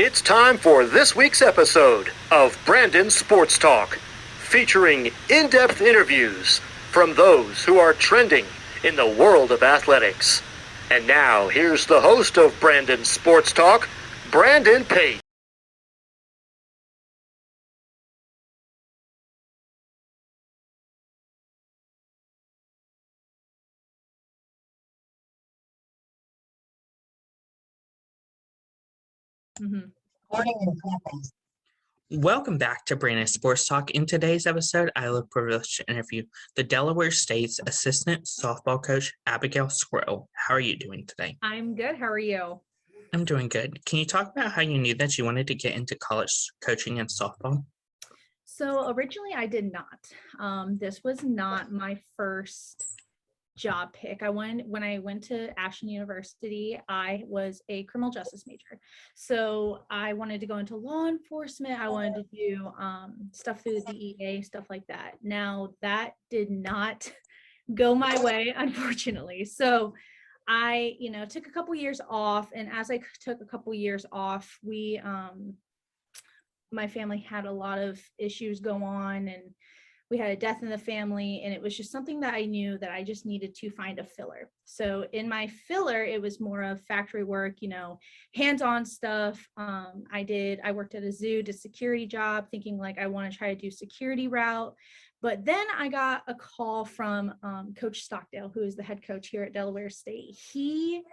It's time for this week's episode of Brandon Sports Talk, featuring in-depth interviews from those who are trending in the world of athletics. And now, here's the host of Brandon Sports Talk, Brandon Pate. Welcome back to Brandon Sports Talk. In today's episode, I look privileged to interview the Delaware State's assistant softball coach, Abigail Sgro. How are you doing today? I'm good. How are you? I'm doing good. Can you talk about how you knew that you wanted to get into college coaching and softball? So originally I did not. This was not my first job pick. When I went to Ashland University, I was a criminal justice major. So I wanted to go into law enforcement. I wanted to do stuff through the DEA, stuff like that. Now that did not go my way, unfortunately. So I, took a couple years off. And as I took a couple years off, my family had a lot of issues go on, and we had a death in the family, and it was just something that I knew that I just needed to find a filler. So in my filler, it was more of factory work, hands-on stuff. I worked at a zoo, did security job, thinking like I want to try to do security route. But then I got a call from Coach Stockdale, who is the head coach here at Delaware State. He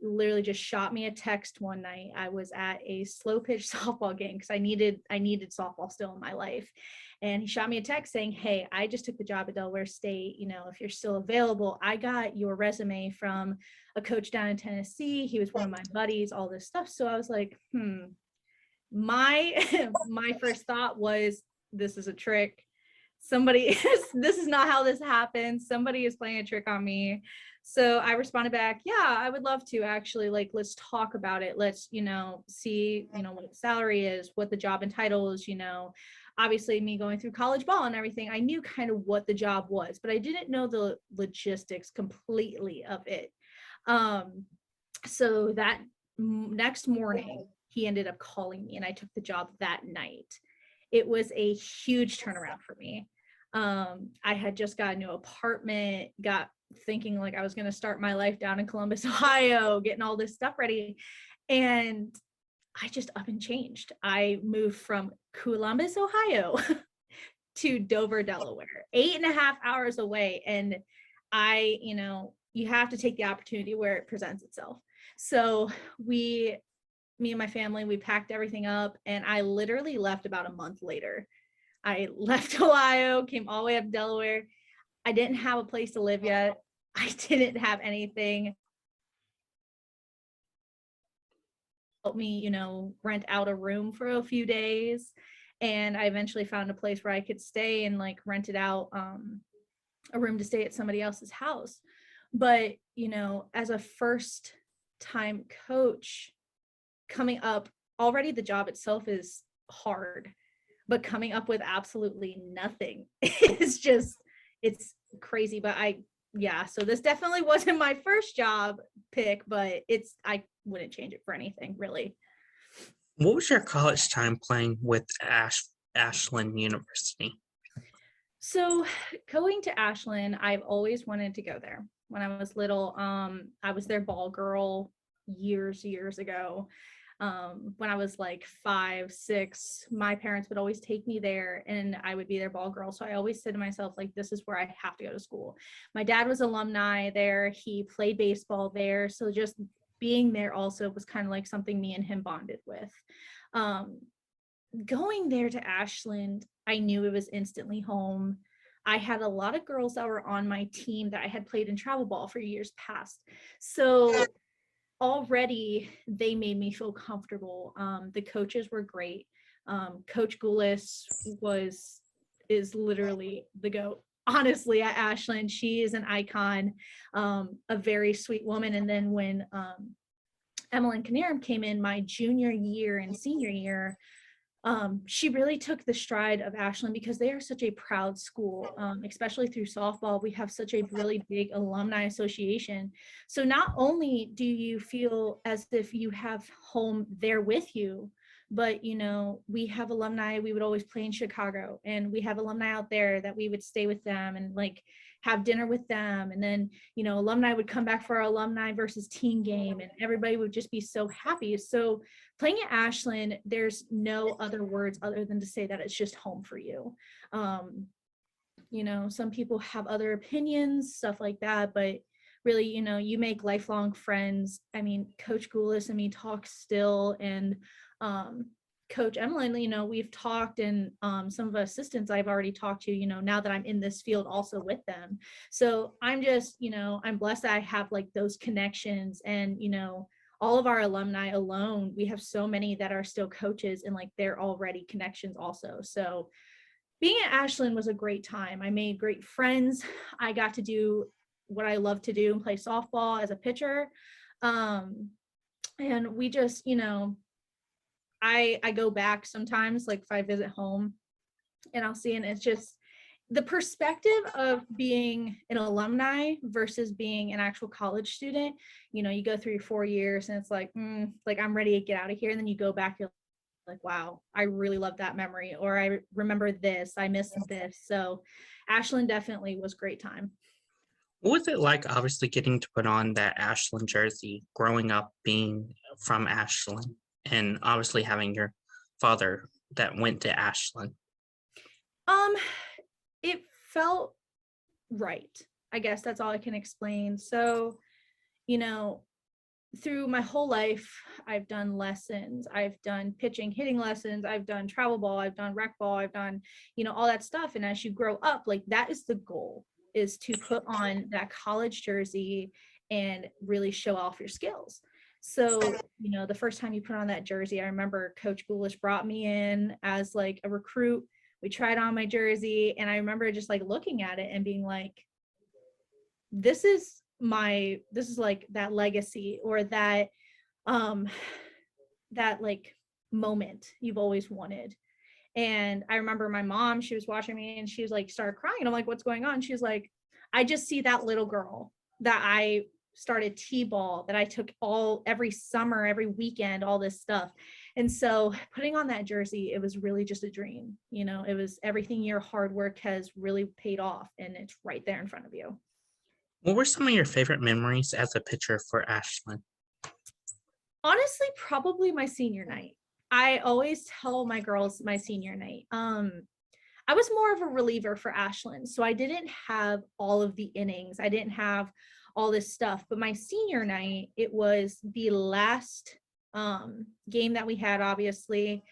literally just shot me a text one night. I was at a slow pitch softball game because I needed softball still in my life. And he shot me a text saying, "Hey, I just took the job at Delaware State. If you're still available, I got your resume from a coach down in Tennessee. He was one of my buddies, all this stuff." So I was like, my first thought was, this is a trick. This is not how this happens. Somebody is playing a trick on me. So I responded back, "Yeah, I would love to actually, let's talk about it. Let's, see, what the salary is, what the job and title is, obviously me going through college ball and everything. I knew kind of what the job was, but I didn't know the logistics completely of it." So that next morning, he ended up calling me and I took the job that night. It was a huge turnaround for me. I had just got a new apartment, got thinking like I was going to start my life down in Columbus, Ohio, getting all this stuff ready. And I just up and changed. I moved from Columbus, Ohio to Dover, Delaware, 8.5 hours away. And you have to take the opportunity where it presents itself. So me and my family, we packed everything up, and I literally left about a month later. I left Ohio, came all the way up to Delaware. I didn't have a place to live yet. I didn't have anything. Helped me, rent out a room for a few days. And I eventually found a place where I could stay and rented out a room to stay at somebody else's house. But, as a first time coach, coming up, already the job itself is hard, but coming up with absolutely nothing is it's crazy. But so this definitely wasn't my first job pick, but I wouldn't change it for anything, really. What was your college time playing with Ashland University? So going to Ashland, I've always wanted to go there. When I was little, I was their ball girl years ago. When I was like 5, 6, my parents would always take me there and I would be their ball girl. So I always said to myself, this is where I have to go to school. My dad was alumni there. He played baseball there. So just being there also was kind of like something me and him bonded with. Going there to Ashland, I knew it was instantly home. I had a lot of girls that were on my team that I had played in travel ball for years past. So already they made me feel comfortable. The coaches were great. Coach Goulis is literally the GOAT. Honestly, at Ashland, she is an icon, a very sweet woman. And then when Emmeline Canarum came in my junior year and senior year, she really took the stride of Ashland because they are such a proud school, especially through softball. We have such a really big alumni association. So not only do you feel as if you have home there with you, But, we have alumni, we would always play in Chicago, and we have alumni out there that we would stay with them and like have dinner with them. And then, alumni would come back for our alumni versus teen game, and everybody would just be so happy. So playing at Ashland, there's no other words other than to say that it's just home for you. Some people have other opinions, stuff like that, but really, you make lifelong friends. I mean, Coach Goulis and me talk still, and Coach Emlyn, we've talked, and some of the assistants I've already talked to, now that I'm in this field also with them. So I'm just, I'm blessed that I have like those connections, and, all of our alumni alone, we have so many that are still coaches, and like they're already connections also. So being at Ashland was a great time. I made great friends. I got to do what I love to do and play softball as a pitcher. And we just, I go back sometimes, like if I visit home, and I'll see, and it's just the perspective of being an alumni versus being an actual college student. You go through your 4 years and it's like I'm ready to get out of here. And then you go back, you're like, wow, I really love that memory, or I remember this, I missed this. So Ashland definitely was a great time. What was it like, obviously, getting to put on that Ashland jersey, growing up being from Ashland, and obviously having your father that went to Ashland? It felt right. I guess that's all I can explain. So, through my whole life, I've done lessons, I've done pitching, hitting lessons, I've done travel ball, I've done rec ball, I've done, all that stuff. And as you grow up, like that is the goal, is to put on that college jersey and really show off your skills. So, the first time you put on that jersey, I remember Coach Goulis brought me in as like a recruit. We tried on my jersey, and I remember just like looking at it and being like, this is like that legacy, or that that like moment you've always wanted. And I remember my mom, she was watching me, and she was like, started crying. I'm like, what's going on? She's like, I just see that little girl that I started t-ball, that I took every summer, every weekend, all this stuff. And so putting on that jersey, it was really just a dream. It was everything your hard work has really paid off, and it's right there in front of you. What were some of your favorite memories as a pitcher for Ashland? Honestly, probably my senior night. I always tell my girls my senior night. I was more of a reliever for Ashland, so I didn't have all of the innings. I didn't have all this stuff. But my senior night, it was the last game that we had, obviously,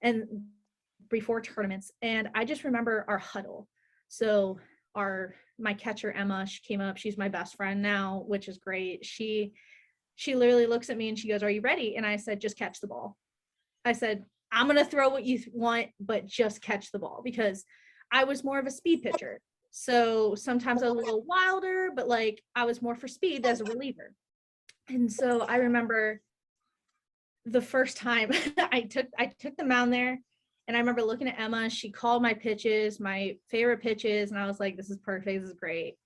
and before tournaments. And I just remember our huddle. So my catcher, Emma, she came up. She's my best friend now, which is great. She literally looks at me and she goes, "Are you ready?" And I said, "Just catch the ball." I said, "I'm going to throw what you want, but just catch the ball," because I was more of a speed pitcher. So sometimes I was a little wilder, but like I was more for speed as a reliever. And so I remember the first time I took the mound there, and I remember looking at Emma. She called my pitches, my favorite pitches, and I was like, this is perfect, this is great.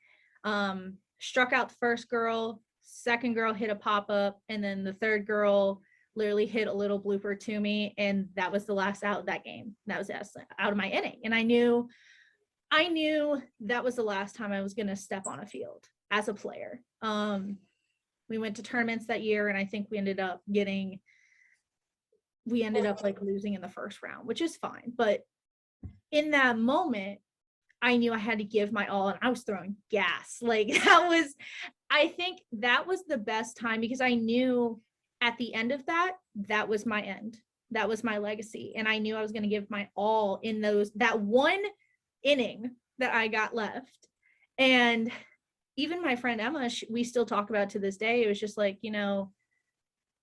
Struck out the first girl, second girl hit a pop-up, and then the third girl literally hit a little blooper to me, and that was the last out of that game. That was out of my inning. And I knew that was the last time I was going to step on a field as a player. We went to tournaments that year, and I think we ended up like losing in the first round, which is fine. But in that moment, I knew I had to give my all, and I was throwing gas. Like I think that was the best time, because I knew at the end of that was my end. That was my legacy. And I knew I was going to give my all in that one inning that I got left. And even my friend Emma, we still talk about it to this day. It was just like,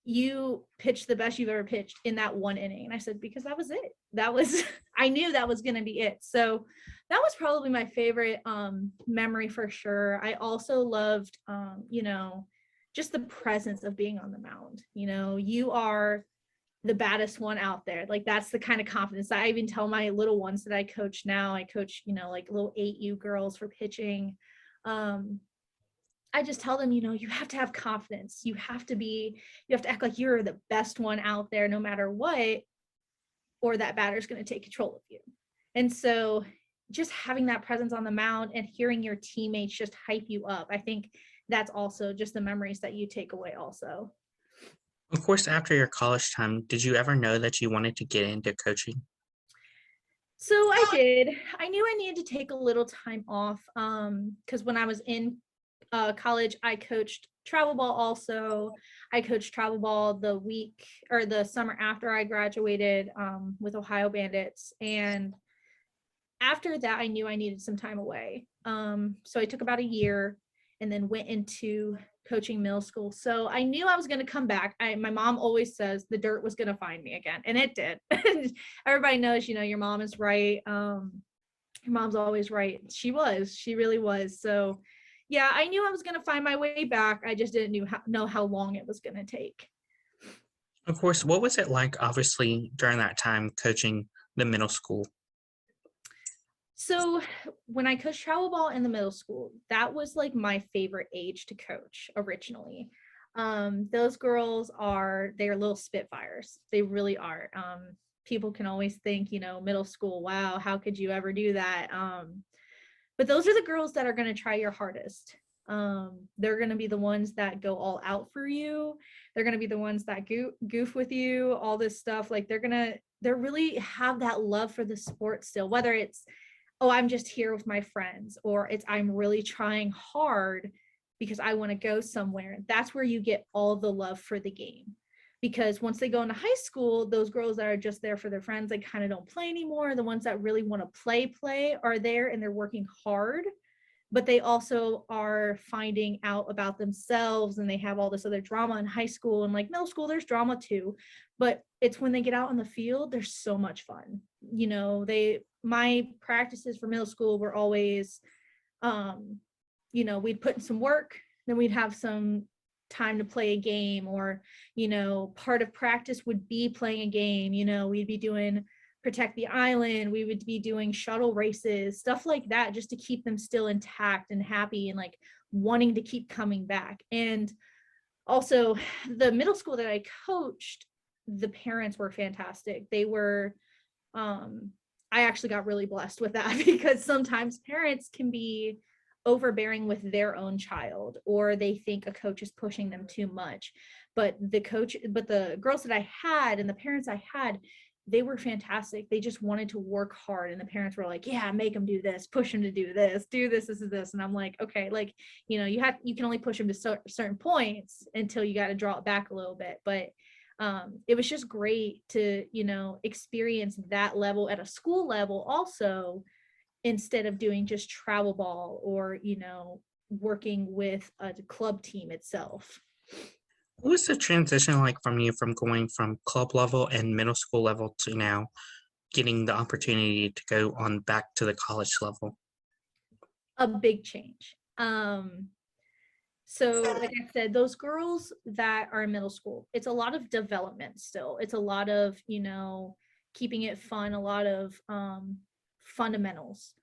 you pitched the best you've ever pitched in that one inning. And I said, because that was it. I knew that was going to be it. So that was probably my favorite memory for sure. I also loved, just the presence of being on the mound. You are the baddest one out there. Like that's the kind of confidence that I even tell my little ones that I coach now. I coach, like little 8U girls for pitching. I just tell them, you have to have confidence. You have to act like you're the best one out there no matter what. or that batter's going to take control of you. And so just having that presence on the mound and hearing your teammates just hype you up, I think that's also just the memories that you take away also. Of course, after your college time, did you ever know that you wanted to get into coaching? So I did. I knew I needed to take a little time off because when I was in college, I coached travel ball also. I coached travel ball the week or the summer after I graduated with Ohio Bandits. And after that, I knew I needed some time away. So I took about a year and then went into coaching middle school. So I knew I was going to come back. My mom always says the dirt was going to find me again, and it did. Everybody knows, your mom is right. Your mom's always right. She really was. So yeah, I knew I was going to find my way back. I just didn't know how long it was going to take. Of course, what was it like, obviously, during that time coaching the middle school? So when I coached travel ball in the middle school, that was like my favorite age to coach originally. Those girls they're little spitfires. They really are. People can always think, middle school, wow, how could you ever do that? But those are the girls that are going to try your hardest. They're going to be the ones that go all out for you. They're going to be the ones that goof with you, all this stuff. Like they really have that love for the sport still, whether it's, oh, I'm just here with my friends, or it's, I'm really trying hard because I want to go somewhere. That's where you get all the love for the game. Because once they go into high school, those girls that are just there for their friends, they kind of don't play anymore. The ones that really want to play are there, and they're working hard, but they also are finding out about themselves, and they have all this other drama in high school. And like middle school, there's drama too, but it's when they get out on the field, there's so much fun. My practices for middle school were always, we'd put in some work, then we'd have some time to play a game, or, part of practice would be playing a game. We'd be doing Protect the Island. We would be doing shuttle races, stuff like that, just to keep them still intact and happy and like wanting to keep coming back. And also the middle school that I coached, the parents were fantastic. They were, I actually got really blessed with that because sometimes parents can be overbearing with their own child, or they think a coach is pushing them too much. But the girls that I had and the parents I had, they were fantastic. They just wanted to work hard, and the parents were like, yeah, make them do this, push them to do this, this and this. And I'm like, okay, like, you can only push them to certain points until you got to draw it back a little bit. But it was just great to, experience that level at a school level also, instead of doing just travel ball or, working with a club team itself. What was the transition like from going from club level and middle school level to now getting the opportunity to go on back to the college level? A big change. So like I said, those girls that are in middle school, it's a lot of development still. It's a lot of, keeping it fun, a lot of fundamentals.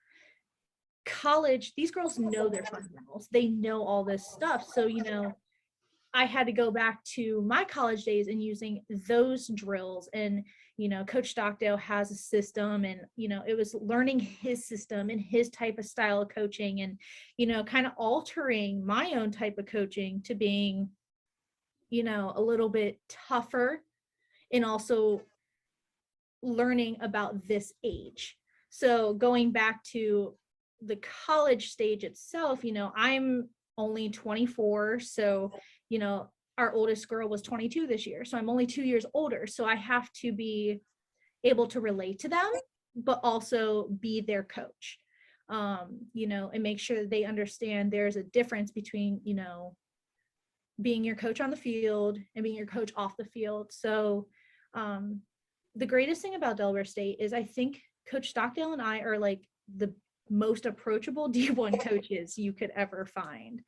College, these girls know their fundamentals. They know all this stuff. So, I had to go back to my college days and using those drills. And, Coach Stockdale has a system, and, it was learning his system and his type of style of coaching, and, kind of altering my own type of coaching to being, a little bit tougher, and also learning about this age. So going back to the college stage itself, I'm only 24. So, our oldest girl was 22 this year. So I'm only 2 years older. So I have to be able to relate to them, but also be their coach, and make sure that they understand there's a difference between, being your coach on the field and being your coach off the field. So the greatest thing about Delaware State is I think Coach Stockdale and I are like the most approachable D1 coaches you could ever find.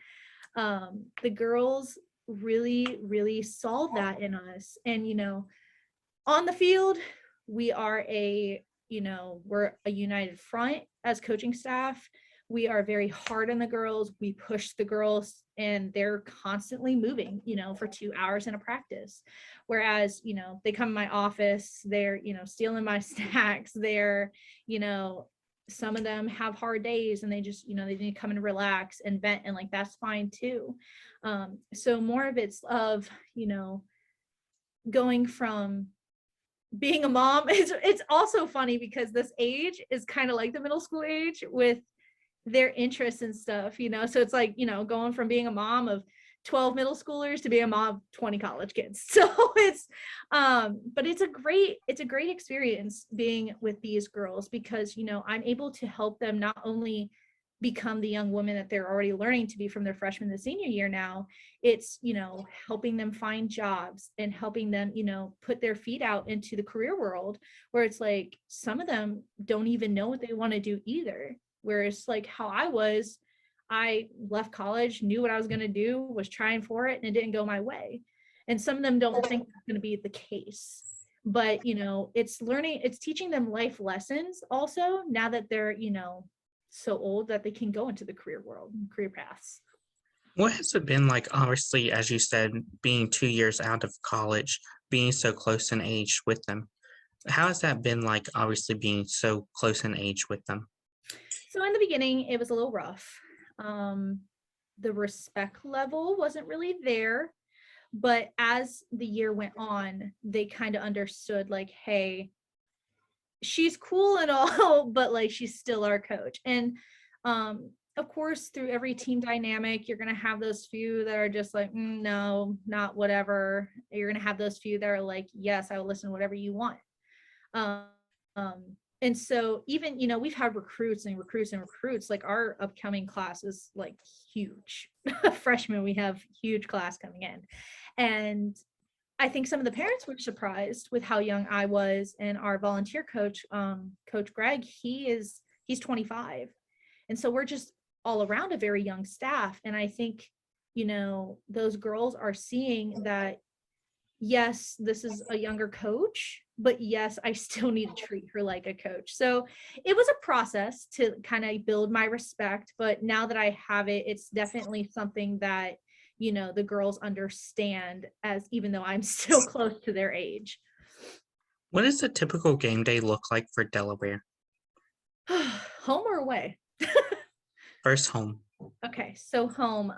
The girls really, really saw that in us. And, on the field, we're a united front as coaching staff, we are very hard on the girls. We push the girls and they're constantly moving, for 2 hours in a practice. Whereas, they come in my office, they're, stealing my snacks. They're, some of them have hard days and they just, they need to come and relax and vent, and like, that's fine too. So more of it's of, going from being a mom. It's also funny because this age is kind of like the middle school age with their interests and stuff, so it's like, going from being a mom of 12 middle schoolers to being a mom of 20 college kids. So it's but it's a great experience being with these girls, because I'm able to help them not only become the young women that they're already learning to be from their freshman to senior year. Now it's helping them find jobs and helping them put their feet out into the career world, where it's like some of them don't even know what they want to do either. Whereas like how I left college, knew what I was going to do, was trying for it, and it didn't go my way. And some of them don't think that's going to be the case. But, it's teaching them life lessons also, now that they're, so old that they can go into the career world, career paths. What has it been like, obviously, as you said, being 2 years out of college, being so close in age with them? How has that been like, obviously, being so close in age with them? So in the beginning, it was a little rough. The respect level wasn't really there, but as the year went on, they kind of understood like, hey, she's cool and all, but like, she's still our coach. And of course, through every team dynamic, you're going to have those few that are just like, no, not whatever. You're going to have those few that are like, yes, I will listen to whatever you want. And so even, we've had recruits. Like our upcoming class is like huge. Freshmen, we have huge class coming in. And I think some of the parents were surprised with how young I was. And our volunteer coach, Coach Greg, he's 25. And so we're just all around a very young staff. And I think, those girls are seeing that, yes, this is a younger coach, but yes, I still need to treat her like a coach. So it was a process to kind of build my respect. But now that I have it, it's definitely something that, the girls understand, as even though I'm still close to their age. What does a typical game day look like for Delaware? Home or away? First, home. Okay, so home.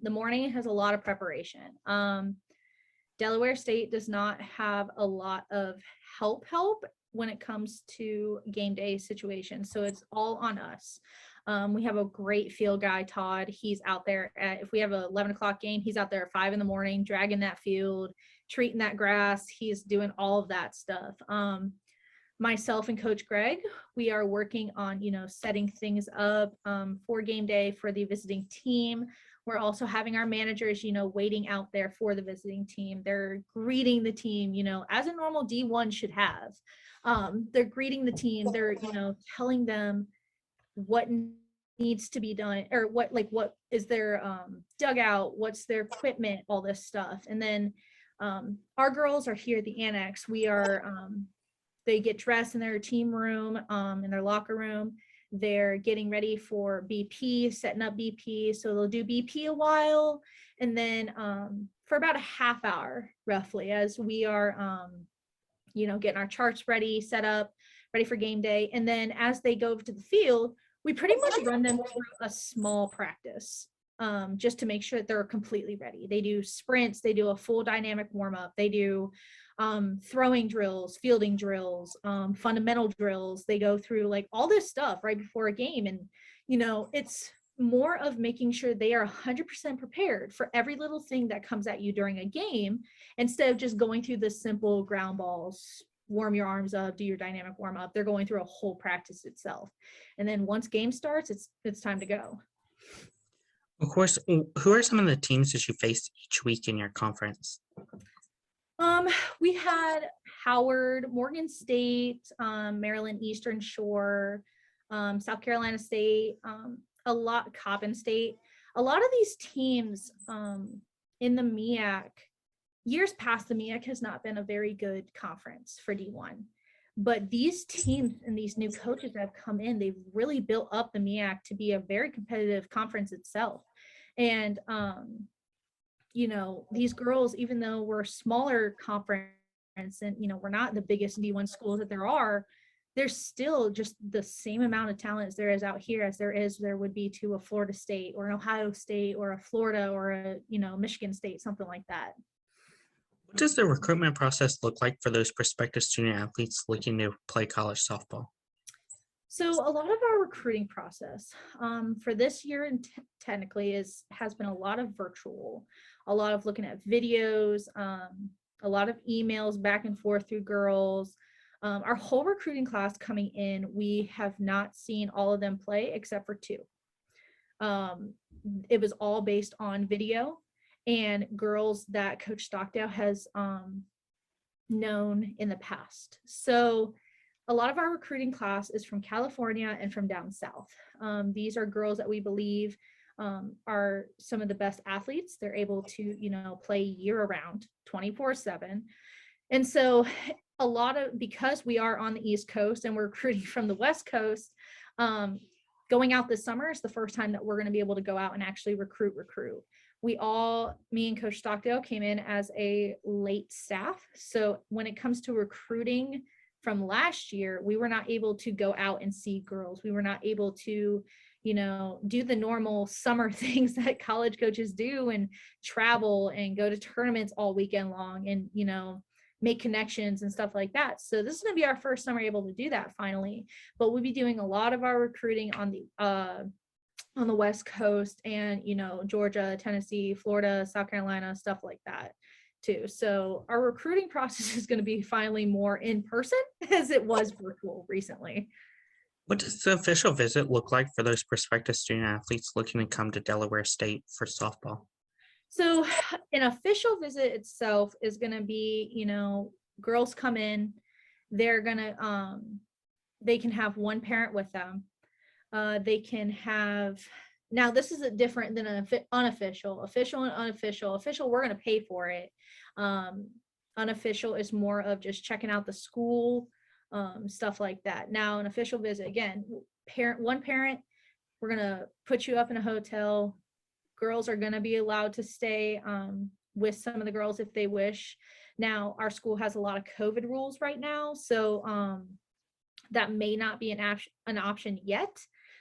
The morning has a lot of preparation. Delaware State does not have a lot of help when it comes to game day situations. So it's all on us. We have a great field guy, Todd. He's out there if we have an 11 o'clock game, he's out there at 5 a.m, dragging that field, treating that grass. He's doing all of that stuff. Myself and Coach Greg, we are working on, setting things up for game day for the visiting team. We're also having our managers, waiting out there for the visiting team. They're greeting the team, as a normal D1 should have. They're greeting the team. They're, telling them what needs to be done, or what is their dugout, what's their equipment, all this stuff. And then our girls are here at the annex. We are, they get dressed in their team room, in their locker room. They're getting ready for BP, setting up BP. So they'll do BP a while. And then for about a half hour, roughly, as we are, getting our charts ready, set up, ready for game day. And then as they go over to the field, we pretty much run them through a small practice, just to make sure that they're completely ready. They do sprints. They do a full dynamic warm up. They do throwing drills, fielding drills, fundamental drills. They go through like all this stuff right before a game. And, it's more of making sure they are 100% prepared for every little thing that comes at you during a game, instead of just going through the simple ground balls, warm your arms up, do your dynamic warm up. They're going through a whole practice itself. And then once game starts, it's time to go. Of course, who are some of the teams that you face each week in your conference? We had Howard, Morgan State, Maryland Eastern Shore, South Carolina State, Coppin State. A lot of these teams in the MEAC, years past, the MEAC has not been a very good conference for D1. But these teams and these new coaches that have come in, they've really built up the MEAC to be a very competitive conference itself. And, these girls, even though we're a smaller conference and, we're not the biggest D1 schools that there are, there's still just the same amount of talent as there is out here as there would be to a Florida State or an Ohio State or a Florida or a, Michigan State, something like that. What does the recruitment process look like for those prospective student athletes looking to play college softball? So a lot of our recruiting process for this year and technically has been a lot of virtual, a lot of looking at videos, a lot of emails back and forth through girls. Our whole recruiting class coming in, we have not seen all of them play except for 2. It was all based on video and girls that Coach Stockdale has known in the past. So a lot of our recruiting class is from California and from down south. These are girls that we believe are some of the best athletes. They're able to, play year round, 24/7. And so because we are on the East Coast and we're recruiting from the West Coast, going out this summer is the first time that we're going to be able to go out and actually recruit. Me and Coach Stockdale came in as a late staff. So when it comes to recruiting from last year, we were not able to go out and see girls. We were not able to, do the normal summer things that college coaches do and travel and go to tournaments all weekend long and, make connections and stuff like that. So this is going to be our first summer able to do that finally, but we'll be doing a lot of our recruiting on the West Coast and, Georgia, Tennessee, Florida, South Carolina, stuff like that too. So our recruiting process is going to be finally more in person as it was virtual recently. What does the official visit look like for those prospective student athletes looking to come to Delaware State for softball? So an official visit itself is going to be, girls come in, they're going to, they can have one parent with them. They can have, now this is different than an unofficial, official and unofficial. Official, we're going to pay for it. Unofficial is more of just checking out the school, stuff like that. Now an official visit, again, one parent, we're going to put you up in a hotel. Girls are going to be allowed to stay with some of the girls if they wish. Now, our school has a lot of COVID rules right now, so that may not be an option yet,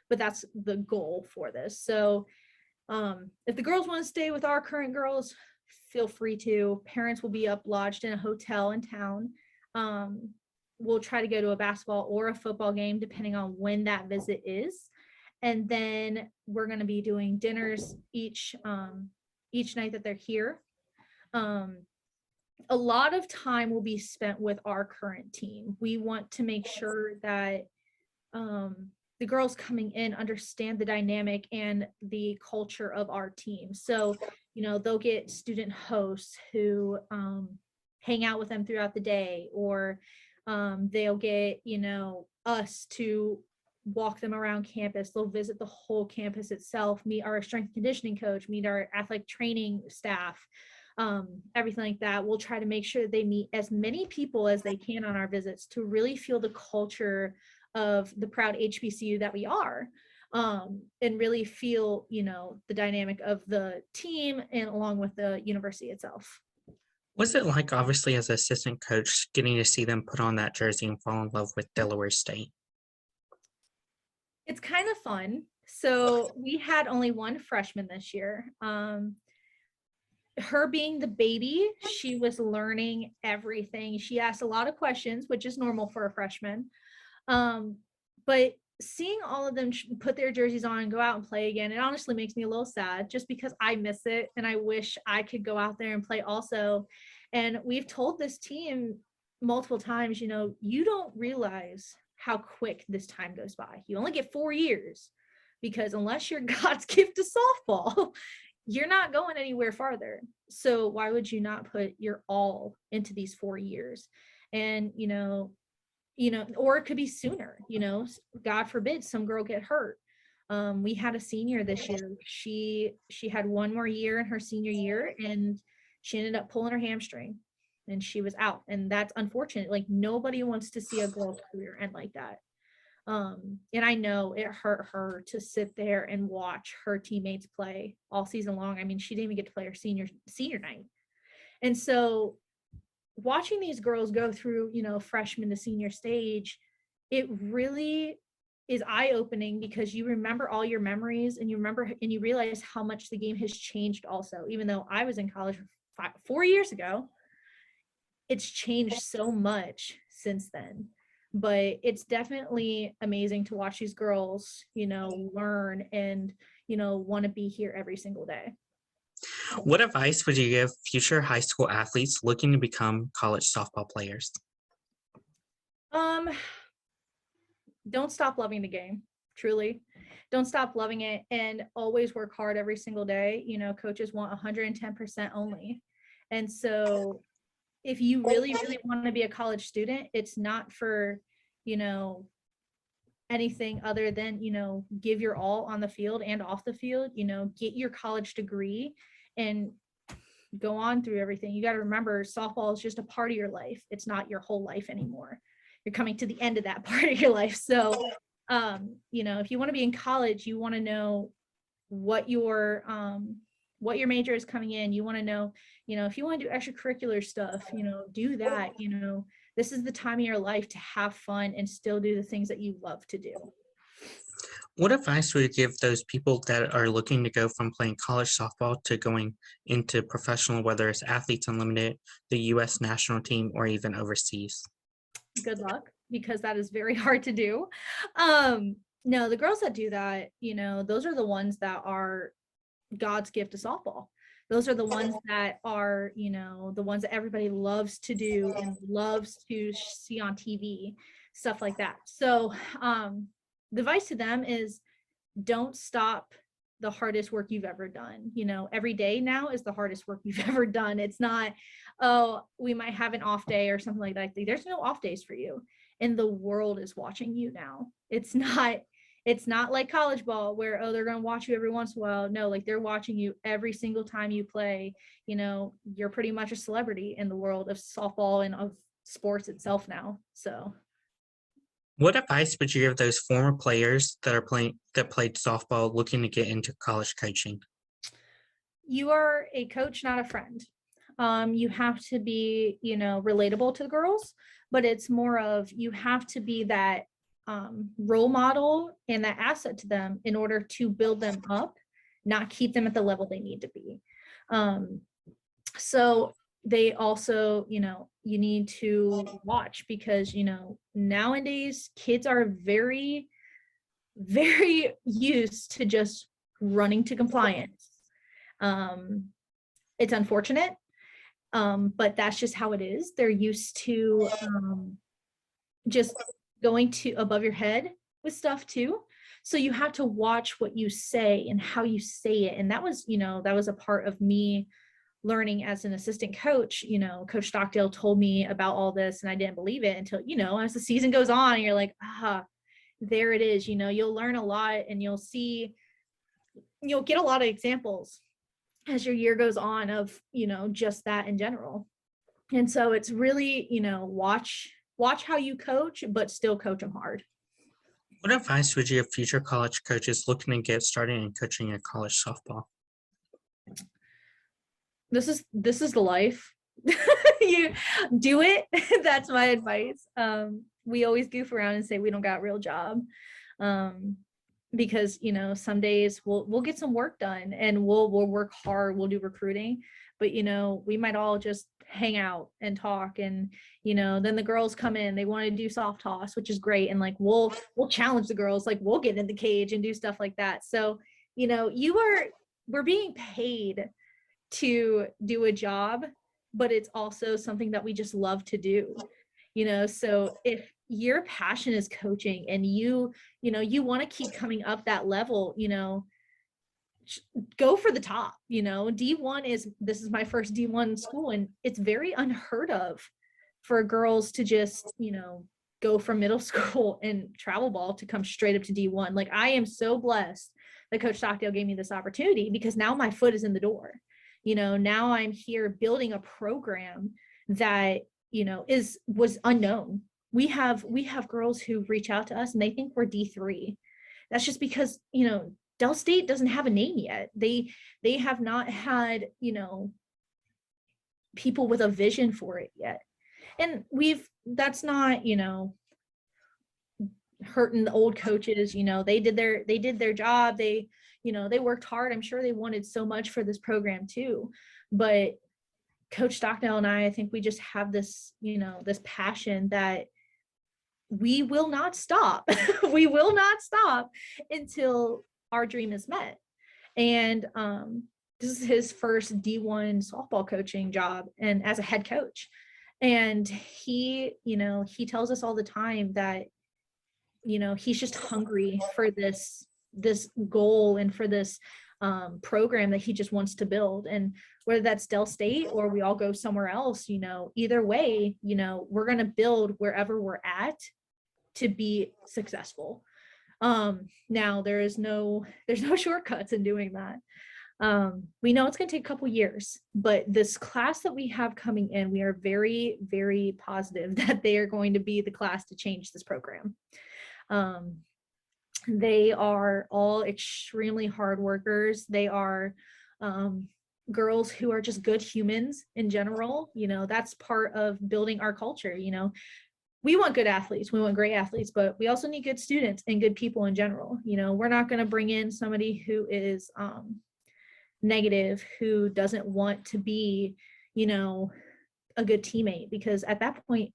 but that's the goal for this. So if the girls want to stay with our current girls, feel free to. Parents will be lodged in a hotel in town. We'll try to go to a basketball or a football game, depending on when that visit is. And then we're going to be doing dinners each night that they're here. A lot of time will be spent with our current team. We want to make sure that the girls coming in understand the dynamic and the culture of our team. So, they'll get student hosts who hang out with them throughout the day, or they'll get, us to walk them around campus. They'll visit the whole campus itself, meet our strength conditioning coach, meet our athletic training staff, everything like that. We'll try to make sure they meet as many people as they can on our visits to really feel the culture of the proud HBCU that we are, and really feel, the dynamic of the team and along with the university itself. What's it like, obviously, as an assistant coach, getting to see them put on that jersey and fall in love with Delaware State? It's kind of fun. So we had only one freshman this year. Her being the baby, she was learning everything. She asked a lot of questions, which is normal for a freshman. But seeing all of them put their jerseys on and go out and play again, it honestly makes me a little sad just because I miss it and I wish I could go out there and play also. And we've told this team multiple times, you don't realize how quick this time goes by. You only get 4 years, because unless you're God's gift to softball, you're not going anywhere farther. So why would you not put your all into these 4 years? And, or it could be sooner, God forbid some girl get hurt. We had a senior this year. She had one more year in her senior year and she ended up pulling her hamstring. and she was out. And that's unfortunate. Like, nobody wants to see a girl's career end like that. And I know it hurt her to sit there and watch her teammates play all season long. I mean, she didn't even get to play her senior night. And so watching these girls go through, freshman to senior stage, it really is eye-opening, because you remember all your memories, and you realize how much the game has changed also. Even though I was in college 4 years ago, it's changed so much since then. But it's definitely amazing to watch these girls, learn and, want to be here every single day. What advice would you give future high school athletes looking to become college softball players? Don't stop loving the game. Truly, don't stop loving it, and always work hard every single day. Coaches want 110% only. And so if you really, really want to be a college student, it's not for, anything other than, give your all on the field and off the field, get your college degree and go on through everything. You got to remember, softball is just a part of your life. It's not your whole life anymore. You're coming to the end of that part of your life. So, if you want to be in college, you want to know what your major is coming in. You want to know, if you want to do extracurricular stuff, do that. This is the time of your life to have fun and still do the things that you love to do. What advice would you give those people that are looking to go from playing college softball to going into professional, whether it's Athletes Unlimited, the U.S. national team, or even overseas? Good luck, because that is very hard to do. No, the girls that do that, those are the ones that are God's gift to softball. Those are the ones that are, the ones that everybody loves to do and loves to see on TV, stuff like that. So the advice to them is, don't stop the hardest work you've ever done. Every day now is the hardest work you've ever done. It's not, oh, we might have an off day or something like that. There's no off days for you. And the world is watching you now. It's not like college ball where, oh, they're going to watch you every once in a while. No, like, they're watching you every single time you play. You're pretty much a celebrity in the world of softball and of sports itself now. So what advice would you give those former players that played softball looking to get into college coaching? You are a coach, not a friend. You have to be, relatable to the girls, but it's more of, you have to be that role model and that asset to them in order to build them up, not keep them at the level they need to be. So they also, you need to watch, because, nowadays kids are very, very used to just running to compliance. It's unfortunate, but that's just how it is. They're used to just going to above your head with stuff too. So you have to watch what you say and how you say it. And that was a part of me learning as an assistant coach. Coach Stockdale told me about all this, and I didn't believe it until, as the season goes on, and you're like, there it is. You'll learn a lot, and you'll get a lot of examples as your year goes on of, just that in general. And so it's really, watch how you coach, but still coach them hard. What advice would you give future college coaches looking to get started in coaching a college softball? This is the life. You do it. That's my advice. We always goof around and say we don't got a real job, because some days we'll get some work done and we'll work hard. We'll do recruiting, but we might all just hang out and talk, and then the girls come in, they want to do soft toss, which is great, and like we'll challenge the girls, like we'll get in the cage and do stuff like that. So we're being paid to do a job, but it's also something that we just love to do. So if your passion is coaching and you want to keep coming up that level, go for the top. D1 this is my first D1 school, and it's very unheard of for girls to just, go from middle school and travel ball to come straight up to D1. Like, I am so blessed that Coach Stockdale gave me this opportunity, because now my foot is in the door. Now I'm here building a program that, was unknown. We have girls who reach out to us and they think we're D3. That's just because, Del State doesn't have a name yet. They have not had, people with a vision for it yet. And that's not, hurting the old coaches. They did their job. They worked hard. I'm sure they wanted so much for this program too. But Coach Stockdale and I think we just have this, this passion that we will not stop. We will not stop until our dream is met. And this is his first D1 softball coaching job and as a head coach. And he tells us all the time that, he's just hungry for this goal and for this program that he just wants to build. And whether that's Del State or we all go somewhere else, either way, we're going to build wherever we're at to be successful. Now there's no shortcuts in doing that. We know it's going to take a couple years, but this class that we have coming in, we are very, very positive that they are going to be the class to change this program. They are all extremely hard workers. They are girls who are just good humans in general. That's part of building our culture. We want good athletes, we want great athletes, but we also need good students and good people in general. We're not going to bring in somebody who is negative, who doesn't want to be, a good teammate, because at that point,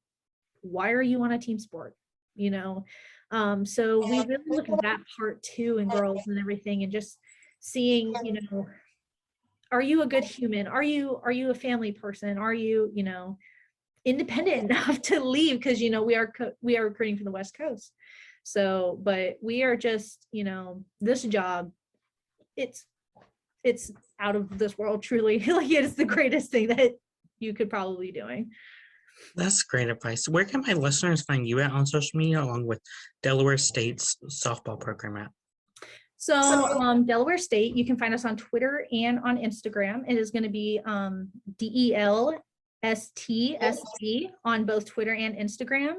why are you on a team sport? So we really look at that part too in girls and everything, and just seeing, are you a good human? Are you a family person? Are you, independent enough to leave? Because, we are recruiting from the West Coast. So, but we are just, this job, it's out of this world, truly. Like, it is the greatest thing that you could probably be doing. That's great advice. Where can my listeners find you at on social media, along with Delaware State's softball program at? So Delaware State, you can find us on Twitter and on Instagram. It is going to be DELSTSC on both Twitter and Instagram.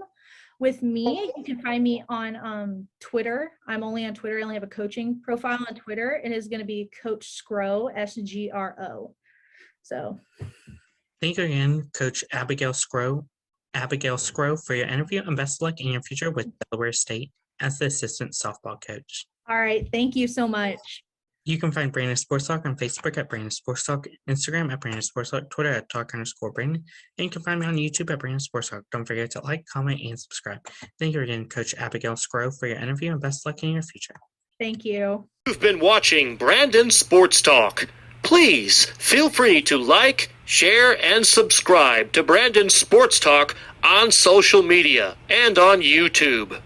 With me, you can find me on Twitter. I'm only on Twitter. I only have a coaching profile on Twitter. It is going to be Coach Sgro, SGRO. So thank you again, Coach Abigail Sgro, for your interview, and best of luck in your future with Delaware State as the assistant softball coach. All right. Thank you so much. You can find Brandon Sports Talk on Facebook at Brandon Sports Talk, Instagram at Brandon Sports Talk, Twitter at Talk_Brandon, and you can find me on YouTube at Brandon Sports Talk. Don't forget to like, comment, and subscribe. Thank you again, Coach Abigail Sgro, for your interview, and best luck in your future. Thank you. You've been watching Brandon Sports Talk. Please feel free to like, share, and subscribe to Brandon Sports Talk on social media and on YouTube.